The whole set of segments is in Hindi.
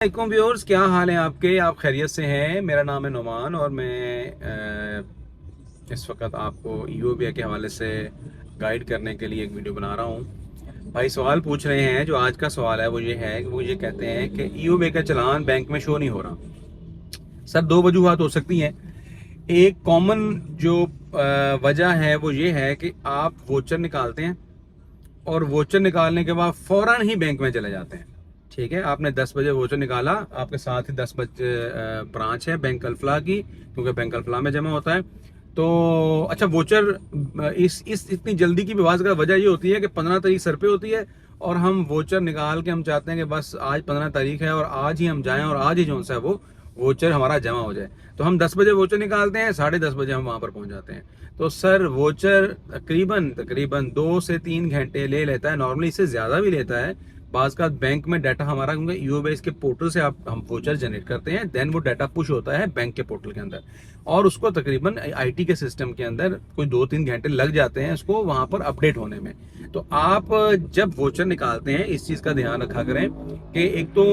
वालेकुम व्यूअर्स, क्या हाल है आपके? आप खैरियत से हैं? मेरा नाम है नुमान और मैं इस वक्त आपको ईओबी के हवाले से गाइड करने के लिए एक वीडियो बना रहा हूँ। भाई सवाल पूछ रहे हैं, जो आज का सवाल है वो ये है कि वो ये कहते हैं कि ईओबी का चालान बैंक में शो नहीं हो रहा। सर, दो वजूहत हो सकती हैं। एक कॉमन जो वजह है वो ये है कि आप वोचर निकालते हैं और वोचर निकालने के बाद फौरन ही बैंक में चले जाते हैं। ठीक है, आपने 10 बजे वोचर निकाला, आपके साथ ही 10 बजे ब्रांच है बैंक अल्फला की, क्योंकि बैंक अल्फला में जमा होता है। तो अच्छा, वोचर इस इतनी जल्दी की विवाद का वजह ये होती है कि 15 तारीख सर पे होती है और हम वोचर निकाल के हम चाहते हैं कि बस आज 15 तारीख है और आज ही हम जाएं और आज ही जो सा है वो वोचर हमारा जमा हो जाए। तो हम 10 बजे वोचर निकालते हैं, 10:30 बजे हम वहां पर पहुंच जाते हैं। तो सर, वोचर तकरीबन तकरीबन 2 से 3 घंटे ले लेता है, नॉर्मली इससे ज्यादा भी लेता है। बाज का बैंक में डाटा हमारा, क्योंकि ईओबेस के पोर्टल से आप हम वोचर जनरेट करते हैं, देन वो डाटा पुश होता है बैंक के पोर्टल के अंदर और उसको तकरीबन आईटी के सिस्टम के अंदर कोई 2-3 घंटे लग जाते हैं उसको वहां पर अपडेट होने में। तो आप जब वोचर निकालते हैं इस चीज का ध्यान रखा करें कि एक तो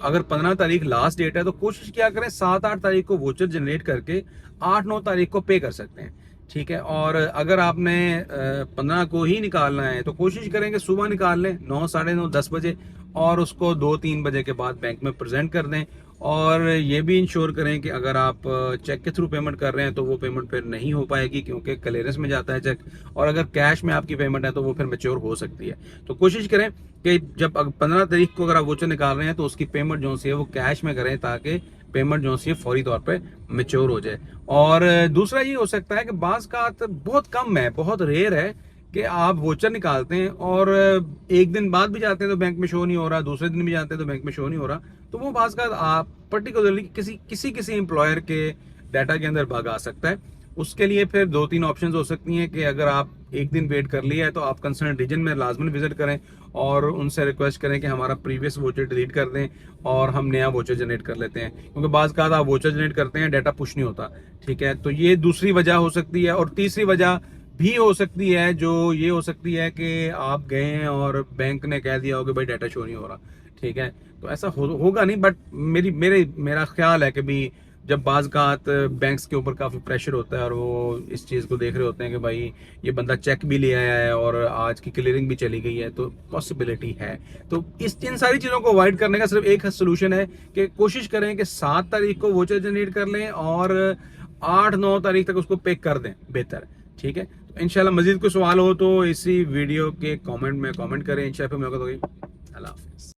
अगर 15 तारीख लास्ट डेट है तो कोशिश क्या करें 7-8 तारीख को वोचर जनरेट करके 8-9 तारीख को पे कर सकते हैं। ठीक है, और अगर आपने 15 को ही निकालना है तो कोशिश करें कि सुबह निकाल लें 9, 9:30, 10 बजे और उसको 2-3 बजे के बाद बैंक में प्रेजेंट कर दें। और ये भी इंश्योर करें कि अगर आप चेक के थ्रू पेमेंट कर रहे हैं तो वो पेमेंट फिर नहीं हो पाएगी, क्योंकि क्लियरेंस में जाता है चेक, और अगर कैश में आपकी पेमेंट है तो वो फिर मैच्योर हो सकती है। तो कोशिश करें कि जब 15 तारीख को अगर आप वोचर निकाल रहे हैं तो उसकी पेमेंट जो सी है वो कैश में करें, ताकि पेमेंट जो सी है फौरी तौर पे मैच्योर हो जाए। और दूसरा ये हो सकता है कि बाज का बहुत कम है, बहुत रेयर है कि आप वोचर निकालते हैं और एक दिन बाद भी जाते हैं तो बैंक में शो नहीं हो रहा, दूसरे दिन भी जाते हैं तो बैंक में शो नहीं हो रहा। तो वो बाज का आप पर्टिकुलरली किसी एम्प्लॉयर के डाटा के अंदर बग आ सकता है। उसके लिए फिर 2-3 ऑप्शंस हो सकती हैं कि अगर आप एक दिन वेट कर लिया है तो आप कंसर्न रीजन में लाजमन विजिट करें और उनसे रिक्वेस्ट करें कि हमारा प्रीवियस वोचर डिलीट कर दें और हम नया वोचर जनरेट कर लेते हैं, क्योंकि बाज का आप वोचर जनरेट करते हैं डाटा पुश नहीं होता। ठीक है, तो ये दूसरी वजह हो सकती है। और तीसरी वजह भी हो सकती है, जो ये हो सकती है कि आप गए हैं और बैंक ने कह दिया हो कि भाई डाटा शो नहीं हो रहा। ठीक है, तो ऐसा होगा नहीं, बट मेरा ख्याल है कि भी जब बाज़ बैंक्स के ऊपर काफ़ी प्रेशर होता है और वो इस चीज़ को देख रहे होते हैं कि भाई ये बंदा चेक भी ले आया है और आज की क्लियरिंग भी चली गई है, तो पॉसिबिलिटी है। तो इन सारी चीज़ों को अवॉइड करने का सिर्फ एक सोल्यूशन है कि कोशिश करें कि 7 तारीख को वोचर जनरेट कर लें और 8-9 तारीख तक उसको पे कर दें, बेहतर। ठीक है, तो इंशाल्लाह मजीद कोई सवाल हो तो इसी वीडियो के कमेंट में कमेंट करें। इंशाल्लाह फिर मुलाकात होगी।